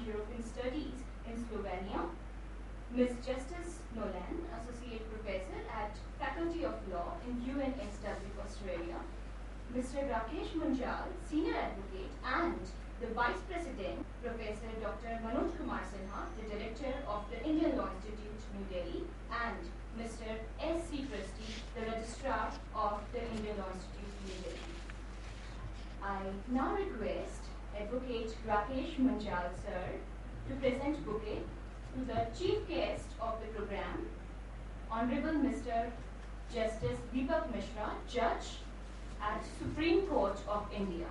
and European Studies in Slovenia, Ms. Justice Nolan, Associate Professor at Faculty of Law in UNSW, Australia, Mr. Rakesh Munjal, Senior Advocate, and the Vice President, Professor Dr. Manoj Kumar Sinha, the Director of the Indian Law Institute, New Delhi, and Mr. S.C. Christie, the Registrar of the Indian Law Institute, New Delhi. I now request Advocate Rakesh Munjal, sir, to present bouquet to the Chief Guest of the program, Honorable Mr. Justice Dipak Misra, Judge at Supreme Court of India.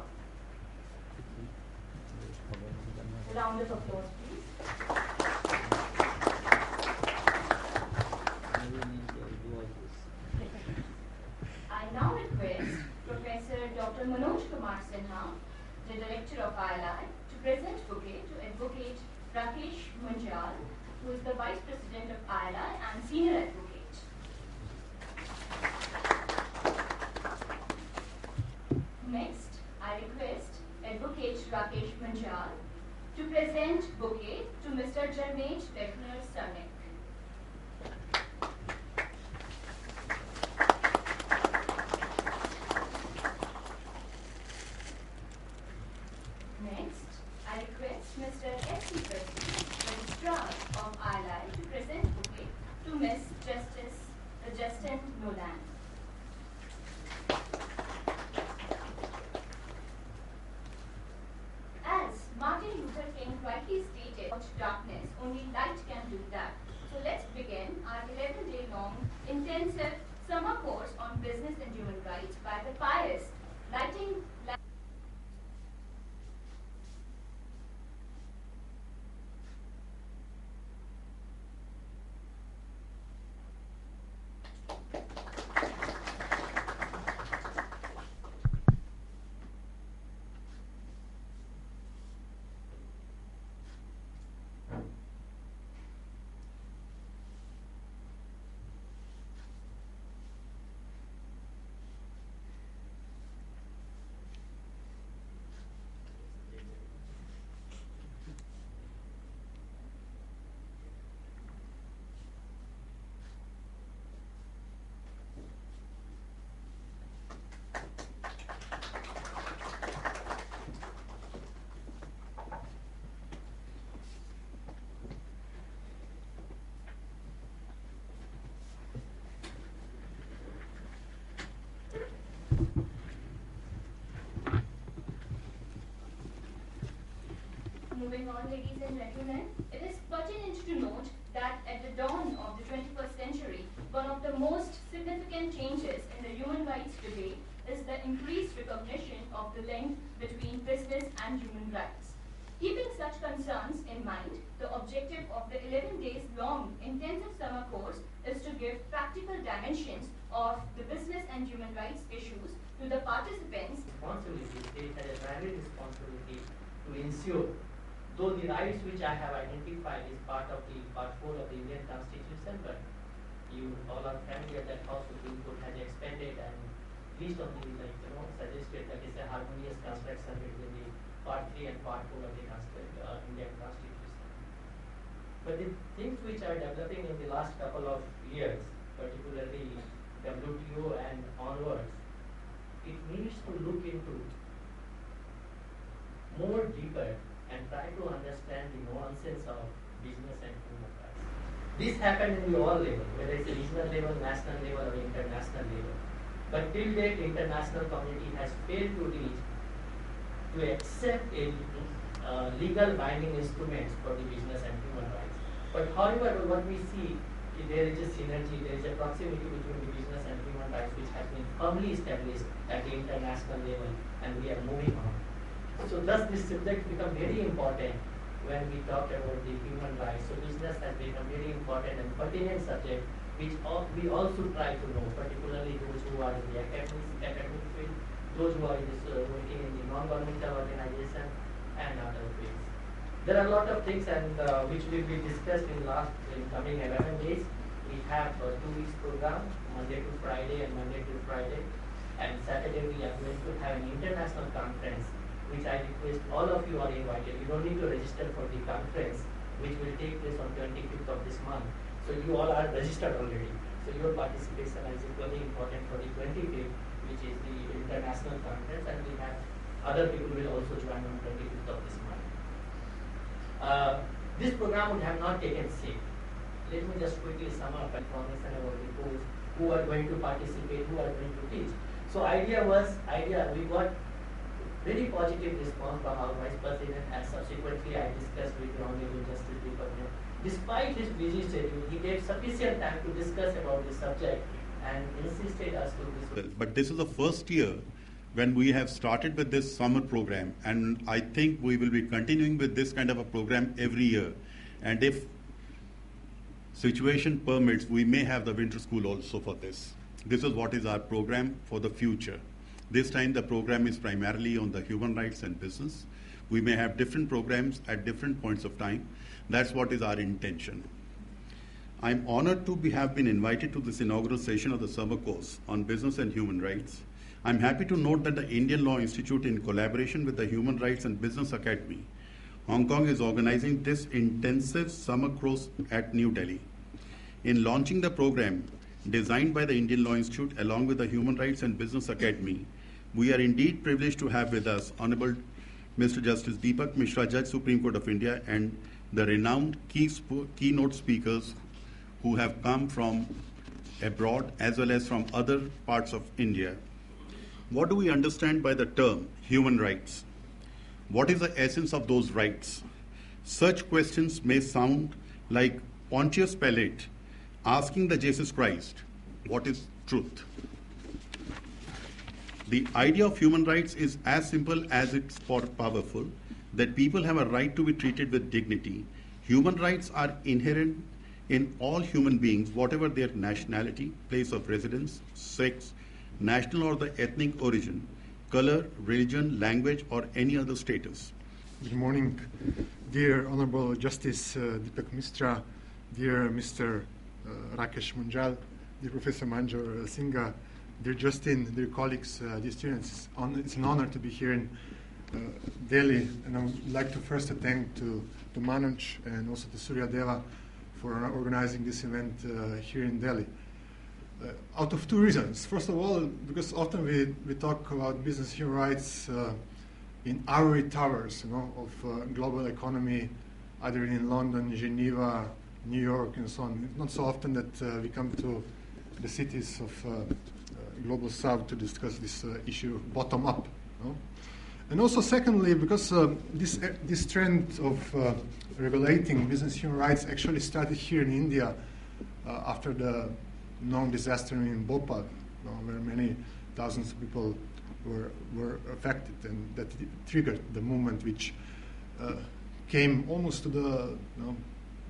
A round of applause, please. I now request Professor Dr. Manoj Kumar Sinha, the Director of ILI, to present bouquet to Advocate Rakesh Munjal, who is the Vice President of ILI and Senior Advocate. Next, I request Advocate Rakesh Munjal to present bouquet to Mr. Jarmeet Beckner Sarnik. Next, I request Mr. S.C. Christie, Registrar of ILI, to present bouquet to Ms. Justin Nolan. As Martin Luther King rightly stated, about darkness, only light can do that. So let's begin our 11-day long intensive summer course on business and human rights by the pious lighting. Moving on, ladies and gentlemen, it is pertinent to note that at the dawn of the 21st century, one of the most significant changes in the human rights debate is the increased recognition of the link between business and human rights. Keeping such concerns in mind, the objective of the 11 days long intensive summer course is to give practical dimensions of the business and human rights issues to the participants. Responsibility, state has a primary responsibility to ensure, though the rights which I have identified is part of the Part 4 of the Indian Constitution, but you all are familiar that how Supreme Court has expanded and least of the suggested that is a harmonious construction between the Part 3 and Part 4 of the Indian Constitution. But the things which are developing in the last couple of years, particularly WTO and onwards, it needs to look into more deeper and try to understand the nuances of business and human rights. This happened in the all level, whether it's a regional level, national level, or international level. But till date, international community has failed to accept a legal binding instruments for the business and human rights. But however, what we see is there is a synergy, there is a proximity between the business and human rights which has been firmly established at the international level, and we are moving on. So thus this subject becomes very important when we talk about the human rights. So business has become very important and pertinent subject which we all should try to know, particularly those who are in the academic field, those who are working in the non-governmental organization and other fields. There are a lot of things and which will be discussed in coming 11 days. We have a 2 weeks program, Monday to Friday and Monday to Friday. And Saturday we are going to have an international conference which I request all of you are invited. You don't need to register for the conference, which will take place on 25th of this month. So you all are registered already. So your participation is equally important for the 25th, which is the international conference, and we have other people will also join on 25th of this month. This program would have not taken shape. Let me just quickly sum up information about the course, who are going to participate, who are going to teach. So we got very positive response from our Vice President, and subsequently I discussed with the Honorable Justice Dipak. Despite his busy schedule, he gave sufficient time to discuss about this subject and insisted us to this. But this is the first year when we have started with this summer program, and I think we will be continuing with this kind of a program every year. And if situation permits, we may have the winter school also for this. This is what is our program for the future. This time the program is primarily on the human rights and business. We may have different programs at different points of time. That's what is our intention. I'm honored to have been invited to this inaugural session of the summer course on business and human rights. I'm happy to note that the Indian Law Institute, in collaboration with the Human Rights and Business Academy, Hong Kong, is organizing this intensive summer course at New Delhi. In launching the program, designed by the Indian Law Institute along with the Human Rights and Business Academy, we are indeed privileged to have with us Honorable Mr. Justice Dipak, Misra, Judge, Supreme Court of India, and the renowned keynote speakers who have come from abroad as well as from other parts of India. What do we understand by the term human rights? What is the essence of those rights? Such questions may sound like Pontius Pilate asking the Jesus Christ, what is truth? The idea of human rights is as simple as it's powerful, that people have a right to be treated with dignity. Human rights are inherent in all human beings, whatever their nationality, place of residence, sex, national or the ethnic origin, color, religion, language, or any other status. Good morning, dear Honorable Justice Dipak Misra, dear Mr. Rakesh Munjal, dear Professor Manjor Singha, dear Justin, dear colleagues, dear students. It's an honor to be here in Delhi, and I would like to first thank to Manoj and also to Surya Deva for organizing this event here in Delhi. Out of two reasons. First of all, because often we talk about business human rights in ivory towers, of global economy, either in London, Geneva, New York, and so on. It's not so often that we come to the cities of global south to discuss this issue bottom up. And also, secondly, because this trend of regulating business human rights actually started here in India after the known disaster in Bhopal, where many thousands of people were affected, and that triggered the movement which came almost to the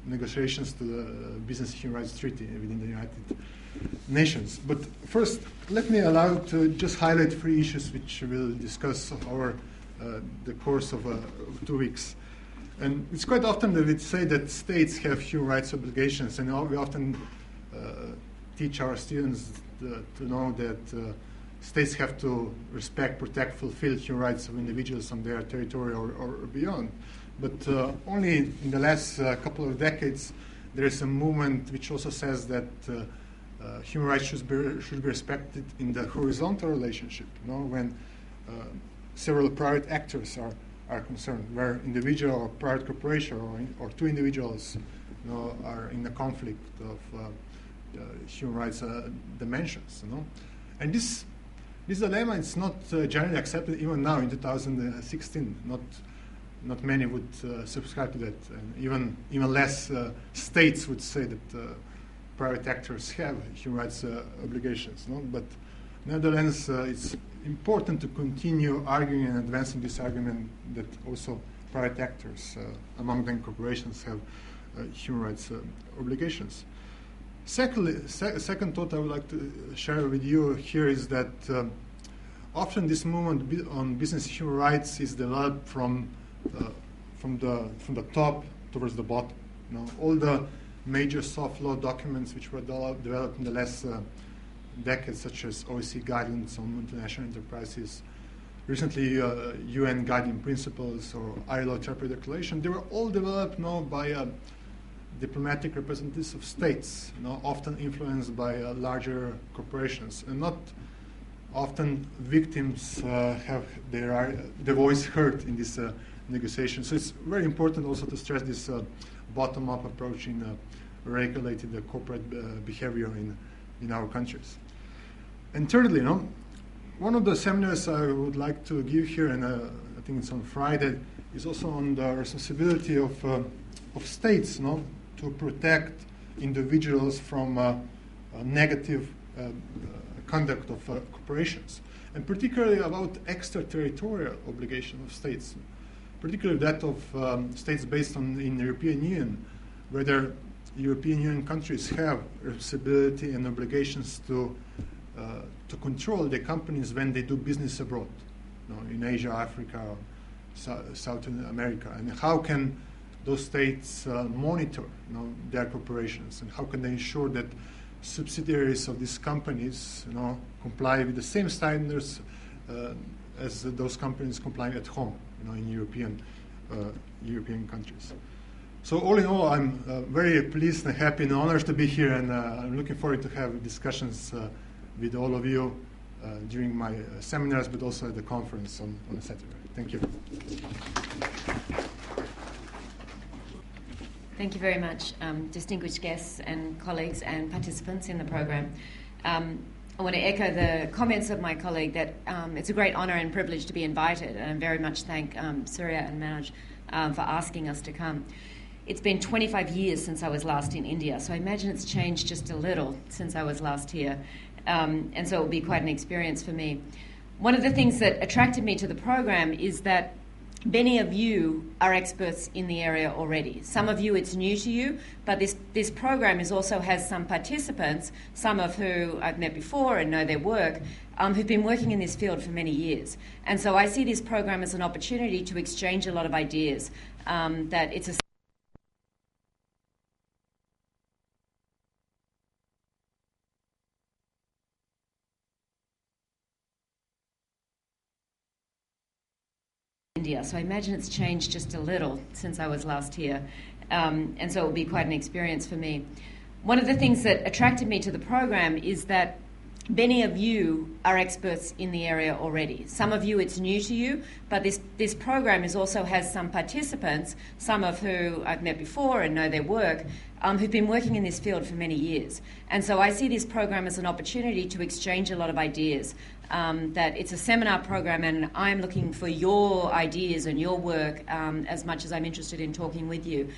negotiations to the Business Human Rights Treaty within the United Nations. But first, let me allow to just highlight three issues which we'll discuss over the course of 2 weeks. And it's quite often that we say that states have human rights obligations, and we often teach our students to know that states have to respect, protect, fulfill human rights of individuals on their territory or beyond. But only in the last couple of decades, there is a movement which also says that human rights should be respected in the horizontal relationship, when several private actors are concerned, where individual or private corporation or two individuals are in a conflict of human rights dimensions. And this dilemma is not generally accepted even now in 2016. Not many would subscribe to that, and even less states would say that private actors have human rights obligations. But nevertheless, it's important to continue arguing and advancing this argument that also private actors, among them corporations, have human rights obligations. Second thought I would like to share with you here is that often this movement on business human rights is developed from the top towards the bottom. All the major soft law documents which were developed in the last decades, such as OECD guidelines on multinational enterprises, recently UN Guiding Principles or ILO Tripartite Declaration, they were all developed now by diplomatic representatives of states, often influenced by larger corporations, and not often victims have their voice heard in this negotiation. So it's very important also to stress this bottom-up approach in regulating the corporate behavior in our countries. And thirdly, one of the seminars I would like to give here, and I think it's on Friday, is also on the responsibility of states, to protect individuals from negative conduct of corporations, and particularly about extraterritorial obligation of states, particularly that of states based in the European Union, whether European Union countries have responsibility and obligations to control the companies when they do business abroad, in Asia, Africa, South America, and how can those states monitor their corporations, and how can they ensure that subsidiaries of these companies comply with the same standards as those companies comply at home, in European countries. So all in all, I'm very pleased and happy and honored to be here, and I'm looking forward to have discussions with all of you during my seminars, but also at the conference on Saturday. Thank you. Thank you very much, distinguished guests and colleagues and participants in the program. I want to echo the comments of my colleague that it's a great honour and privilege to be invited, and I very much thank Surya and Manoj for asking us to come. It's been 25 years since I was last in India, so I imagine it's changed just a little since I was last here, and so it will be quite an experience for me. One of the things that attracted me to the program is that many of you are experts in the area already. Some of you, it's new to you, but this program also has some participants, some of who I've met before and know their work, who've been working in this field for many years. And so I see this program as an opportunity to exchange a lot of ideas, that it's a India. So I imagine it's changed just a little since I was last here, and so it will be quite an experience for me. One of the things that attracted me to the program is that many of you are experts in the area already. Some of you, it's new to you, but this program also has some participants, some of who I've met before and know their work, who've been working in this field for many years. And so I see this program as an opportunity to exchange a lot of ideas, that it's a seminar program, and I'm looking for your ideas and your work as much as I'm interested in talking with you.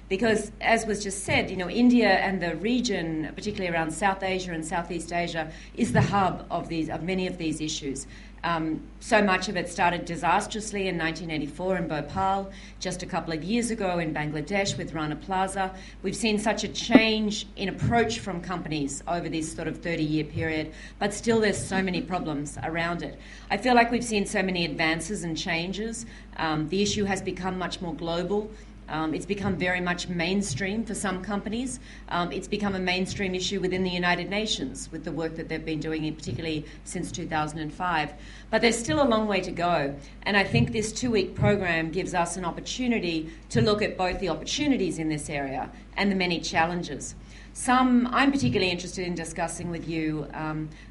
Because, as was just said, India and the region, particularly around South Asia and Southeast Asia, is the hub of many of these issues. So much of it started disastrously in 1984 in Bhopal, just a couple of years ago in Bangladesh with Rana Plaza. We've seen such a change in approach from companies over this sort of 30-year period, but still there's so many problems around it. I feel like we've seen so many advances and changes. The issue has become much more global. It's become very much mainstream for some companies. It's become a mainstream issue within the United Nations with the work that they've been doing, particularly since 2005. But there's still a long way to go. And I think this 2-week program gives us an opportunity to look at both the opportunities in this area and the many challenges. Some I'm particularly interested in discussing with you,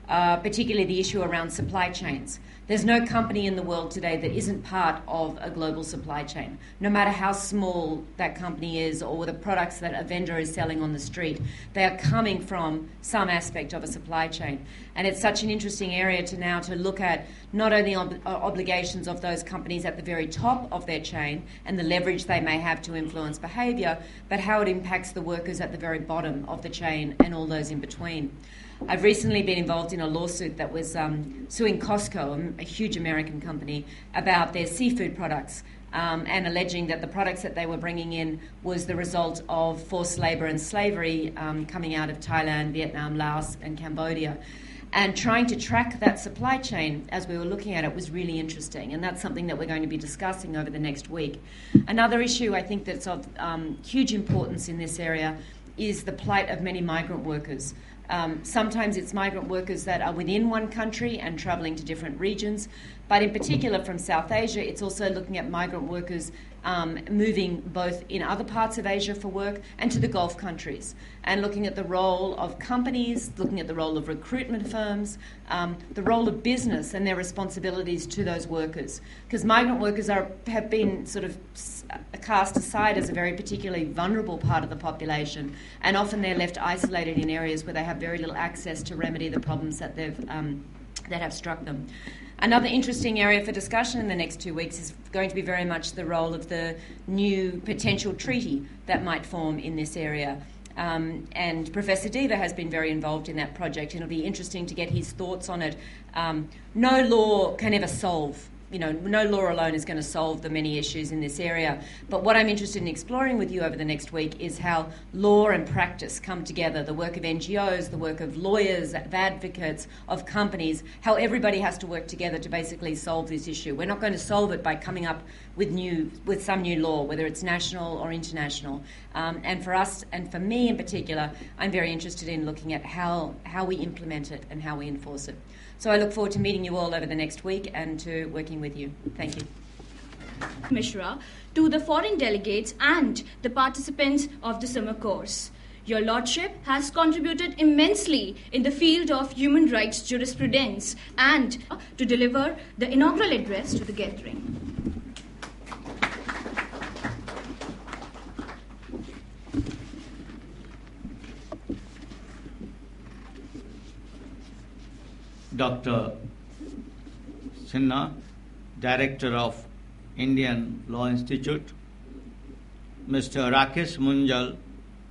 particularly the issue around supply chains. There's no company in the world today that isn't part of a global supply chain, no matter how small that company is or the products that a vendor is selling on the street. They are coming from some aspect of a supply chain. And it's such an interesting area to look at not only obligations of those companies at the very top of their chain and the leverage they may have to influence behaviour, but how it impacts the workers at the very bottom of the chain and all those in between. I've recently been involved in a lawsuit that was suing Costco, a huge American company, about their seafood products, and alleging that the products that they were bringing in was the result of forced labour and slavery coming out of Thailand, Vietnam, Laos and Cambodia. And trying to track that supply chain as we were looking at it was really interesting, and that's something that we're going to be discussing over the next week. Another issue I think that's of huge importance in this area is the plight of many migrant workers. Sometimes it's migrant workers that are within one country and travelling to different regions. But in particular from South Asia, it's also looking at migrant workers moving both in other parts of Asia for work and to the Gulf countries, and looking at the role of companies, looking at the role of recruitment firms, the role of business and their responsibilities to those workers. Because migrant workers have been sort of cast aside as a very particularly vulnerable part of the population, and often they're left isolated in areas where they have very little access to remedy the problems that that have struck them. Another interesting area for discussion in the next 2 weeks is going to be very much the role of the new potential treaty that might form in this area. And Professor Deva has been very involved in that project, and it'll be interesting to get his thoughts on it. No law can ever solve, no law alone is going to solve the many issues in this area. But what I'm interested in exploring with you over the next week is how law and practice come together, the work of NGOs, the work of lawyers, of advocates, of companies, how everybody has to work together to basically solve this issue. We're not going to solve it by coming up with some new law, whether it's national or international. And for us, and for me in particular, I'm very interested in looking at how we implement it and how we enforce it. So I look forward to meeting you all over the next week and to working with you. Thank you. Misra, to the foreign delegates and the participants of the summer course. Your Lordship has contributed immensely in the field of human rights jurisprudence and to deliver the inaugural address to the gathering. Dr. Sinha, Director of Indian Law Institute, Mr. Rakesh Munjal,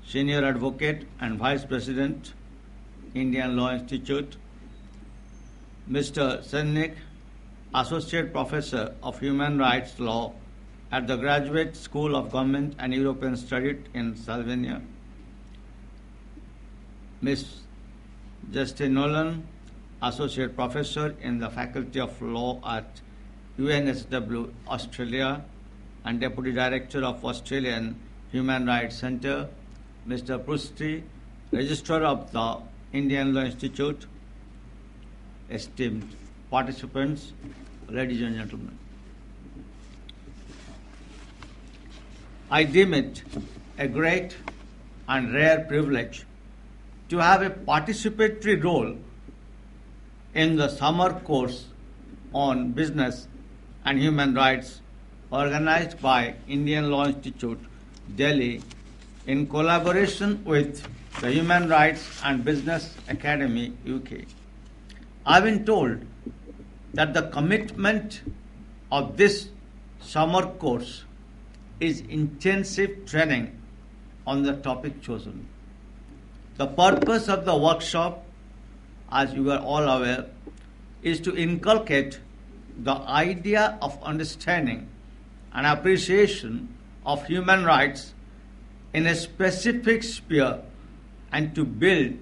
Senior Advocate and Vice President, Indian Law Institute, Mr. Sennik, Associate Professor of Human Rights Law at the Graduate School of Government and European Studies in Slovenia, Ms. Justin Nolan, Associate Professor in the Faculty of Law at UNSW Australia and Deputy Director of Australian Human Rights Centre, Mr. Prusty, Registrar of the Indian Law Institute, esteemed participants, ladies and gentlemen. I deem it a great and rare privilege to have a participatory role in the summer course on business and human rights organized by Indian Law Institute, Delhi, in collaboration with the Human Rights and Business Academy, UK. I've been told that the commitment of this summer course is intensive training on the topic chosen. The purpose of the workshop, as you are all aware, is to inculcate the idea of understanding and appreciation of human rights in a specific sphere and to build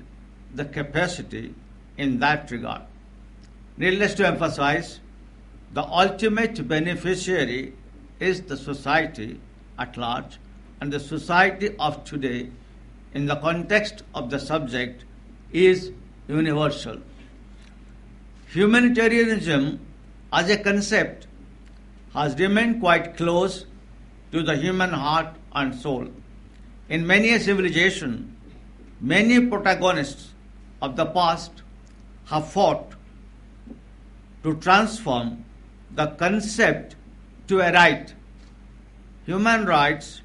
the capacity in that regard. Needless to emphasize, the ultimate beneficiary is the society at large, and the society of today, in the context of the subject, is universal. Humanitarianism as a concept has remained quite close to the human heart and soul. In many a civilization, many protagonists of the past have fought to transform the concept to a right. Human rights,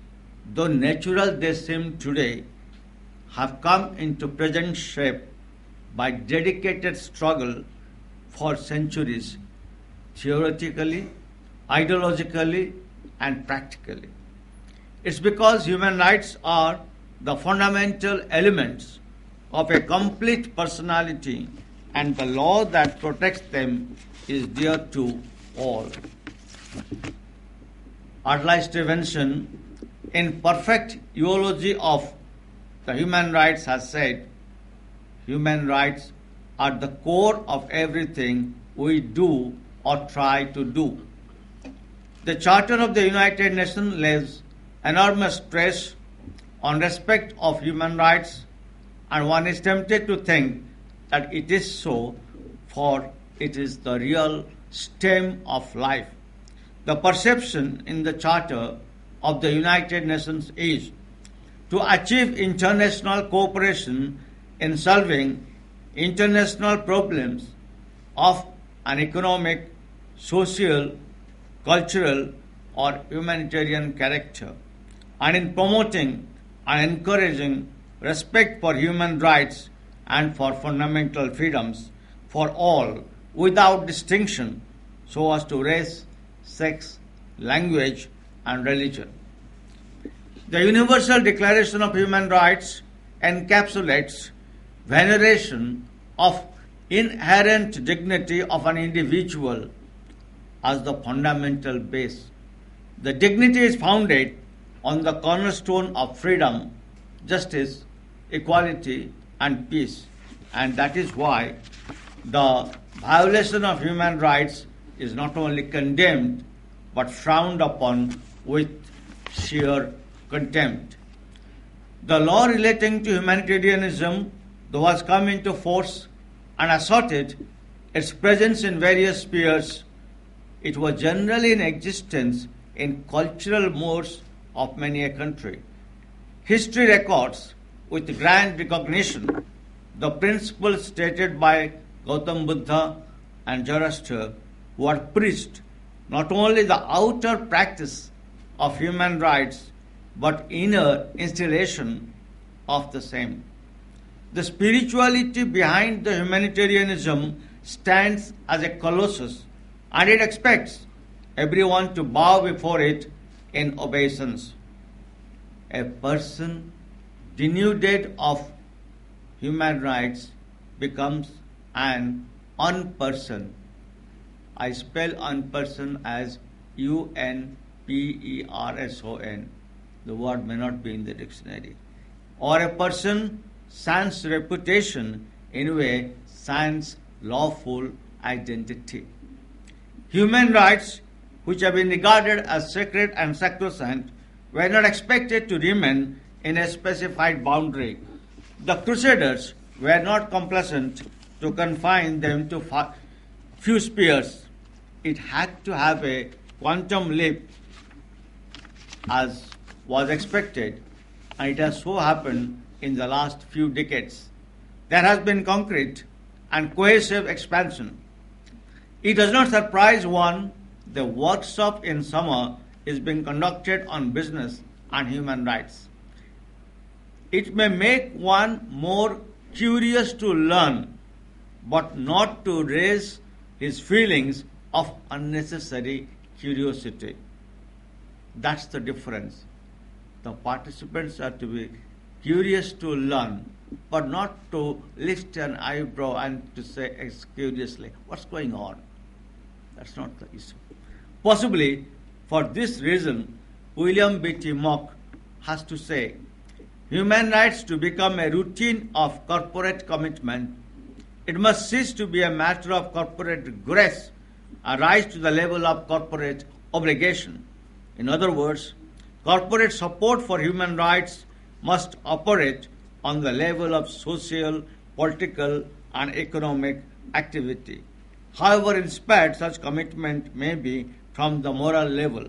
though natural they seem today, have come into present shape by dedicated struggle for centuries, theoretically, ideologically, and practically. It's because human rights are the fundamental elements of a complete personality, and the law that protects them is dear to all. Adlai Stevenson, in perfect eulogy of the human rights, has said, human rights are the core of everything we do or try to do. The Charter of the United Nations lays enormous stress on respect of human rights, and one is tempted to think that it is so, for it is the real stem of life. The perception in the Charter of the United Nations is to achieve international cooperation in solving international problems of an economic, social, cultural, or humanitarian character, and in promoting and encouraging respect for human rights and for fundamental freedoms for all without distinction so as to race, sex, language, and religion. The Universal Declaration of Human Rights encapsulates veneration of inherent dignity of an individual as the fundamental base. The dignity is founded on the cornerstone of freedom, justice, equality, and peace. And that is why the violation of human rights is not only condemned but frowned upon with sheer contempt. The law relating to humanitarianism, though has come into force and asserted its presence in various spheres, it was generally in existence in cultural modes of many a country. History records with grand recognition the principles stated by Gautam Buddha and Zoroaster, who had preached not only the outer practice of human rights but inner installation of the same. The spirituality behind the humanitarianism stands as a colossus, and it expects everyone to bow before it in obeisance. A person denuded of human rights becomes an unperson. I spell unperson as UNPERSON. The word may not be in the dictionary. Or a person sans reputation, in a way, sans lawful identity. Human rights, which have been regarded as sacred and sacrosanct, were not expected to remain in a specified boundary. The Crusaders were not complacent to confine them to few spheres. It had to have a quantum leap as was expected, and it has so happened in the last few decades. There has been concrete and cohesive expansion. It does not surprise one the workshop in summer is being conducted on business and human rights. It may make one more curious to learn, but not to raise his feelings of unnecessary curiosity. That's the difference. The participants are to be curious to learn, but not to lift an eyebrow and to say curiously, what's going on? That's not the issue. Possibly, for this reason, William B.T. Mock has to say, human rights to become a routine of corporate commitment, it must cease to be a matter of corporate grace and rise to the level of corporate obligation. In other words, corporate support for human rights must operate on the level of social, political, and economic activity. However inspired such commitment may be from the moral level,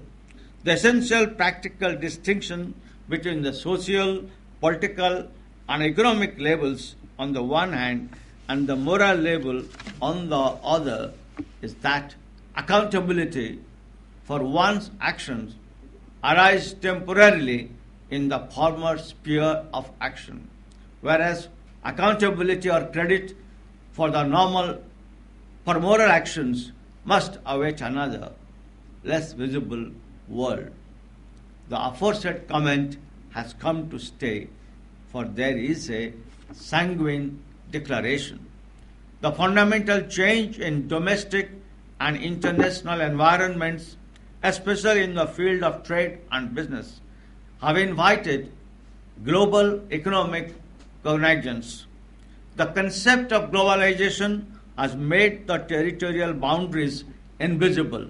the essential practical distinction between the social, political, and economic levels on the one hand and the moral level on the other is that accountability for one's actions arise temporarily in the former sphere of action, whereas accountability or credit for moral actions must await another, less visible world. The aforesaid comment has come to stay, for there is a sanguine declaration. The fundamental change in domestic and international environments, especially in the field of trade and business, have invited global economic cognizance. The concept of globalization has made the territorial boundaries invisible.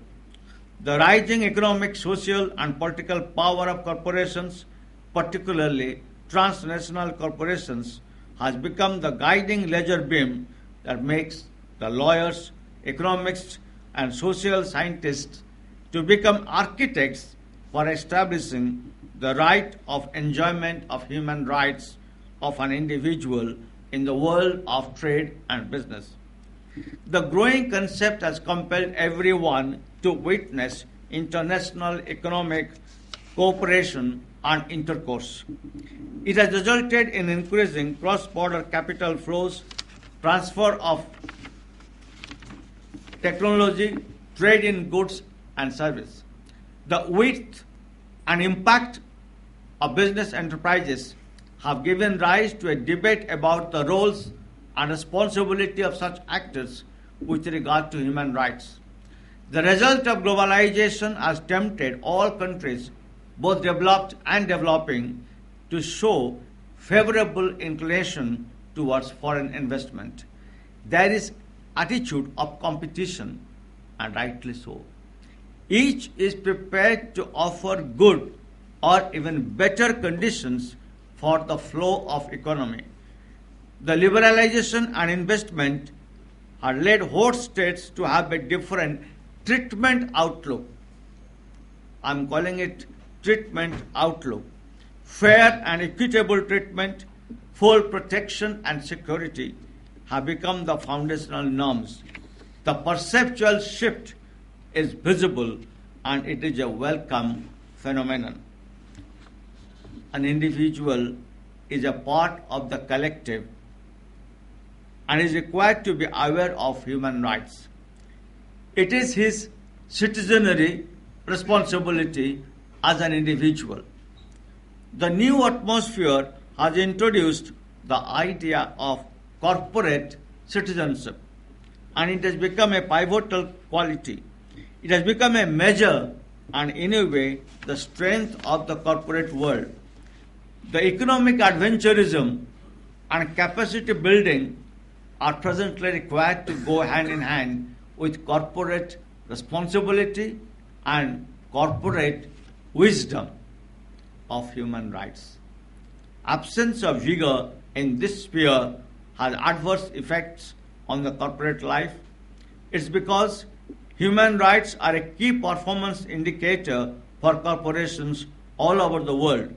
The rising economic, social, and political power of corporations, particularly transnational corporations, has become the guiding ledger beam that makes the lawyers, economists, and social scientists to become architects for establishing the right of enjoyment of human rights of an individual in the world of trade and business. The growing concept has compelled everyone to witness international economic cooperation and intercourse. It has resulted in increasing cross-border capital flows, transfer of technology, trade in goods and service. The width and impact of business enterprises have given rise to a debate about the roles and responsibility of such actors with regard to human rights. The result of globalization has tempted all countries, both developed and developing, to show favorable inclination towards foreign investment. There is attitude of competition, and rightly so. Each is prepared to offer good or even better conditions for the flow of economy. The liberalization and investment have led host states to have a different treatment outlook. I'm calling it treatment outlook. Fair and equitable treatment, full protection and security have become the foundational norms. The perceptual shift is visible and it is a welcome phenomenon. An individual is a part of the collective and is required to be aware of human rights. It is his citizenry responsibility as an individual. The new atmosphere has introduced the idea of corporate citizenship, and it has become a pivotal quality. It has become a measure and, in a way, the strength of the corporate world. The economic adventurism and capacity building are presently required to go hand in hand with corporate responsibility and corporate wisdom of human rights. Absence of vigor in this sphere has adverse effects on the corporate life. It's because human rights are a key performance indicator for corporations all over the world.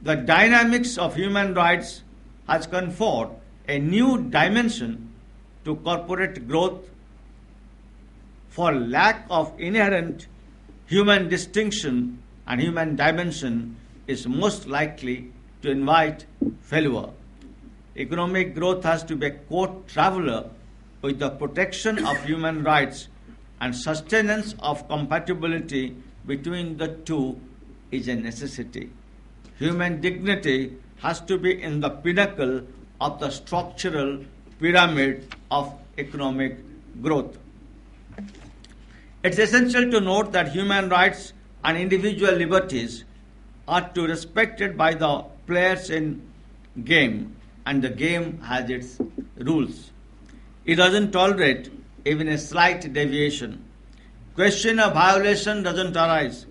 The dynamics of human rights has conferred a new dimension to corporate growth. For lack of inherent human distinction and human dimension is most likely to invite failure. Economic growth has to be a co-traveler with the protection of human rights, and sustenance of compatibility between the two is a necessity. Human dignity has to be in the pinnacle of the structural pyramid of economic growth. It's essential to note that human rights and individual liberties are to be respected by the players in game, and the game has its rules. It doesn't tolerate even a slight deviation. Question of violation doesn't arise.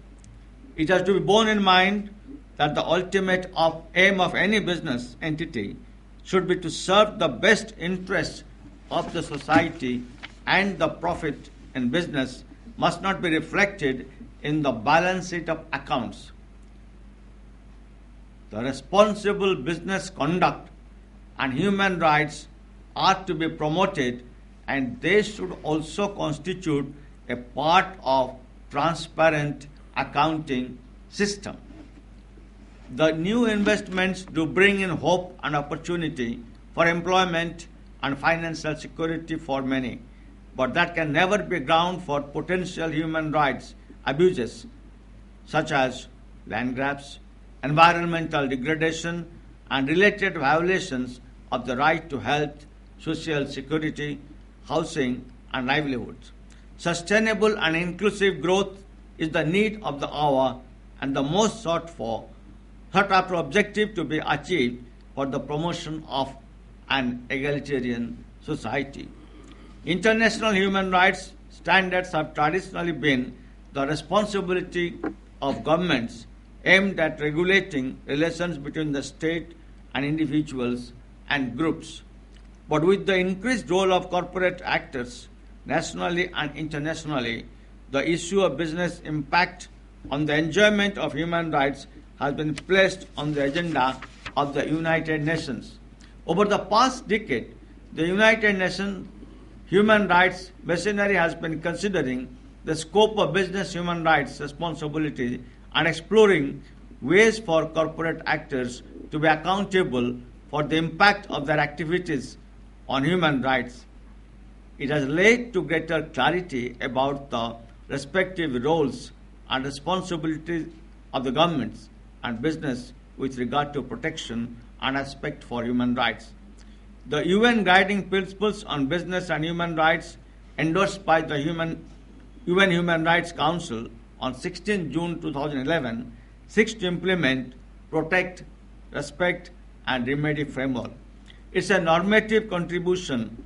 It has to be borne in mind that the ultimate aim of any business entity should be to serve the best interests of the society, and the profit in business must not be reflected in the balance sheet of accounts. The responsible business conduct and human rights are to be promoted, and they should also constitute a part of transparent accounting system. The new investments do bring in hope and opportunity for employment and financial security for many, but that can never be ground for potential human rights abuses such as land grabs, environmental degradation, and related violations of the right to health, social security, housing, and livelihoods. Sustainable and inclusive growth is the need of the hour and the most sought after objective to be achieved for the promotion of an egalitarian society. International human rights standards have traditionally been the responsibility of governments aimed at regulating relations between the state and individuals and groups. But with the increased role of corporate actors, nationally and internationally, the issue of business impact on the enjoyment of human rights has been placed on the agenda of the United Nations. Over the past decade, the United Nations Human Rights Machinery has been considering the scope of business human rights responsibility and exploring ways for corporate actors to be accountable for the impact of their activities on human rights. It has led to greater clarity about the respective roles and responsibilities of the governments and business with regard to protection and respect for human rights. The UN Guiding Principles on Business and Human Rights, endorsed by the UN Human Rights Council on 16 June 2011, seeks to implement, protect, respect, and remedy framework. It's a normative contribution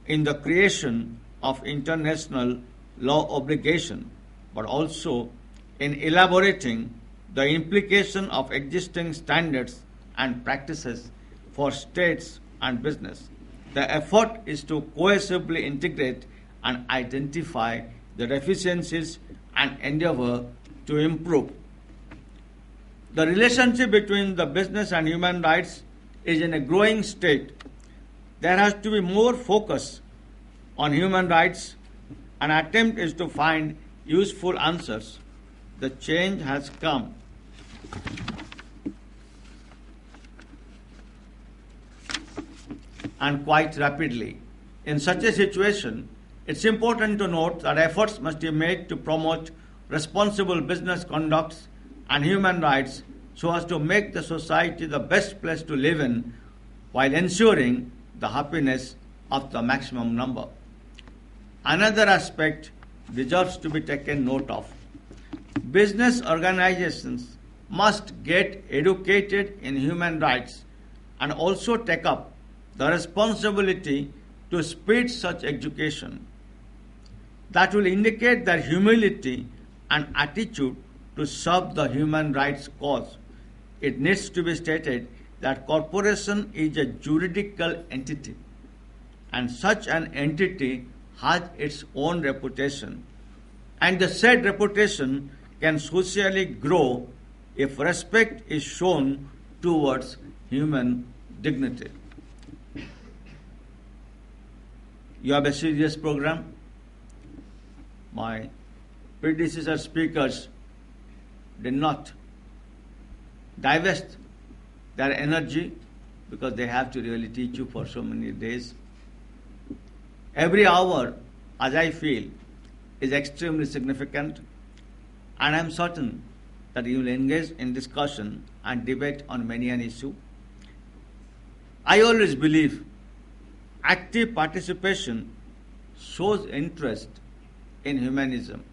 in the creation of international law obligation, but also in elaborating the implication of existing standards and practices for states and business. The effort is to cohesively integrate and identify the deficiencies and endeavor to improve. The relationship between the business and human rights is in a growing state. There has to be more focus on human rights. An attempt is to find useful answers. The change has come. And quite rapidly. In such a situation, it's important to note that efforts must be made to promote responsible business conducts and human rights so as to make the society the best place to live in while ensuring the happiness of the maximum number. Another aspect deserves to be taken note of. Business organizations must get educated in human rights and also take up the responsibility to speed such education. That will indicate their humility and attitude to serve the human rights cause. It needs to be stated that corporation is a juridical entity, and such an entity has its own reputation, and the said reputation can socially grow if respect is shown towards human dignity. You have a serious program. My predecessor speakers did not divest their energy because they have to really teach you for so many days. Every hour, as I feel, is extremely significant, and I am certain that you will engage in discussion and debate on many an issue. I always believe active participation shows interest in humanism,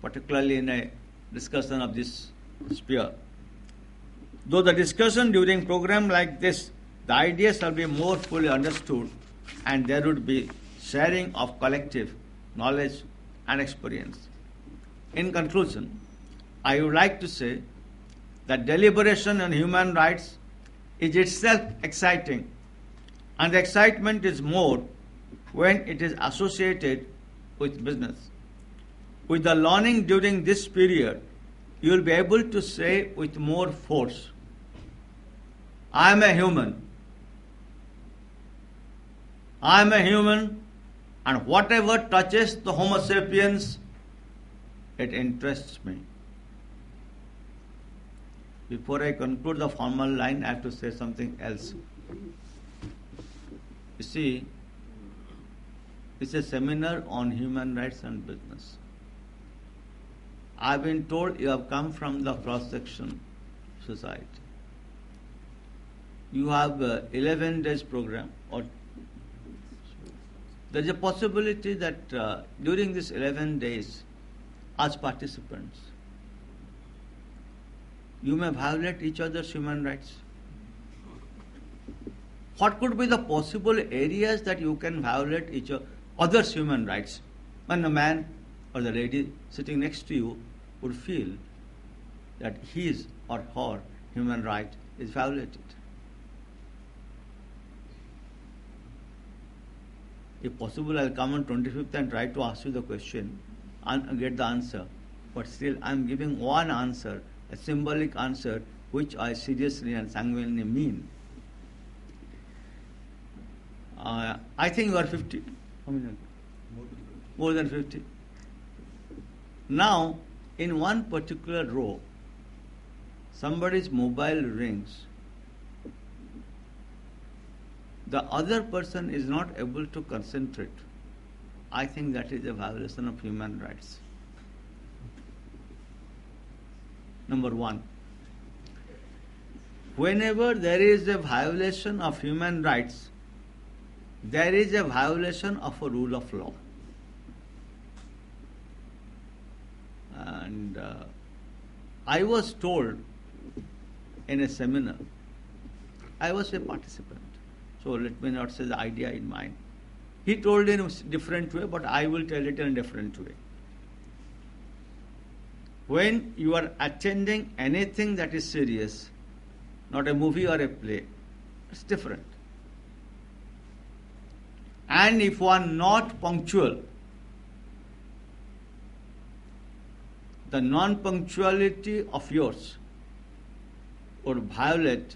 particularly in a discussion of this sphere. Though the discussion during program like this, the ideas shall be more fully understood and there would be sharing of collective knowledge and experience. In conclusion, I would like to say that deliberation on human rights is itself exciting, and the excitement is more when it is associated with business. With the learning during this period, you will be able to say with more force, I am a human. I am a human, and whatever touches the Homo sapiens, it interests me. Before I conclude the formal line, I have to say something else. You see, it's a seminar on human rights and business. I've been told you have come from the cross-section society. You have 11 days program, or there's a possibility that during these 11 days, as participants, you may violate each other's human rights. What could be the possible areas that you can violate each other's human rights when the man or the lady sitting next to you would feel that his or her human right is violated? If possible, I'll come on 25th and try to ask you the question and get the answer. But still, I'm giving one answer, a symbolic answer, which I seriously and sanguinely mean. I think you are 50. How many? More than 50. Now, in one particular row, somebody's mobile rings. The other person is not able to concentrate. I think that is a violation of human rights. Number one. Whenever there is a violation of human rights, there is a violation of a rule of law. And I was told in a seminar, I was a participant, so let me not say the idea in mind. He told in a different way, but I will tell it in a different way. When you are attending anything that is serious, not a movie or a play, it's different. And if one not punctual, the non-punctuality of yours would violate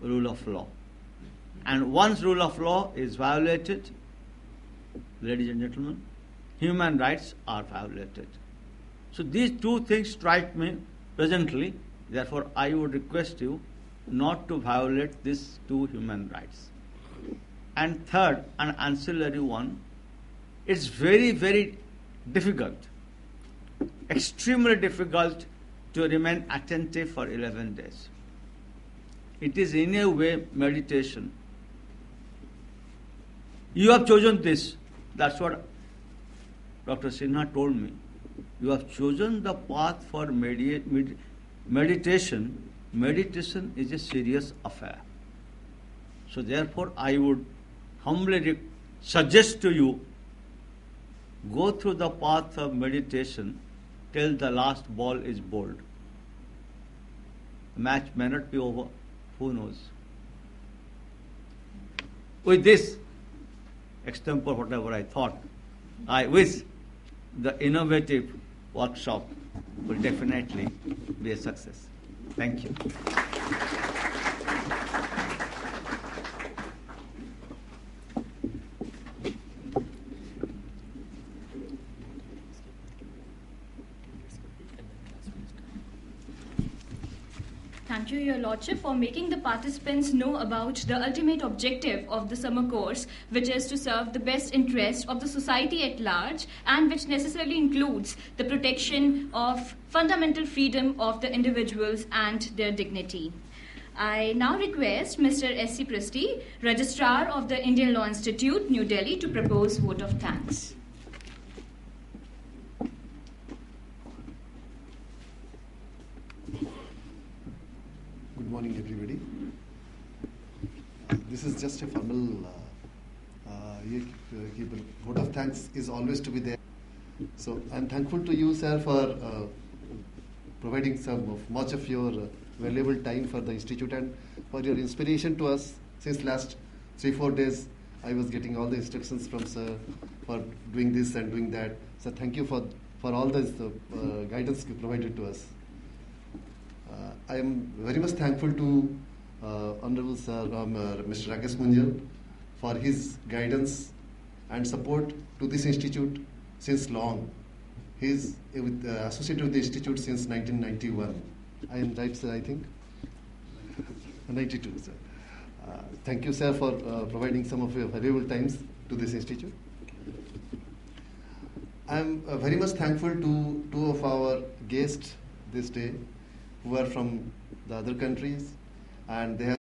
rule of law. And once rule of law is violated, ladies and gentlemen, human rights are violated. So these two things strike me presently. Therefore, I would request you not to violate these two human rights. And third, an ancillary one, it's very, very difficult, extremely difficult to remain attentive for 11 days. It is in a way meditation. You have chosen this. That's what Dr. Sinha told me. You have chosen the path for meditation. Meditation is a serious affair. So therefore, I would humbly suggest to you, go through the path of meditation till the last ball is bowled. The match may not be over. Who knows? With this extemporary whatever I thought, I wish the innovative workshop will definitely be a success. Thank you. Thank you, Your Lordship, for making the participants know about the ultimate objective of the summer course, which is to serve the best interest of the society at large, and which necessarily includes the protection of fundamental freedom of the individuals and their dignity. I now request Mr. S.C. Presti, Registrar of the Indian Law Institute, New Delhi, to propose vote of thanks. Good morning, everybody. This is just a formal vote of thanks is always to be there. So I'm thankful to you, sir, for providing much of your valuable time for the institute and for your inspiration to us. Since last 3-4 days, I was getting all the instructions from sir for doing this and doing that. So thank you for all this guidance you provided to us. I am very much thankful to Honorable Sir Mr. Rakesh Munjal for his guidance and support to this institute since long. He is associated with the institute since 1991. I am right, sir, I think? 92, sir. Thank you, sir, for providing some of your valuable times to this institute. I am very much thankful to two of our guests this day, who are from the other countries, and they have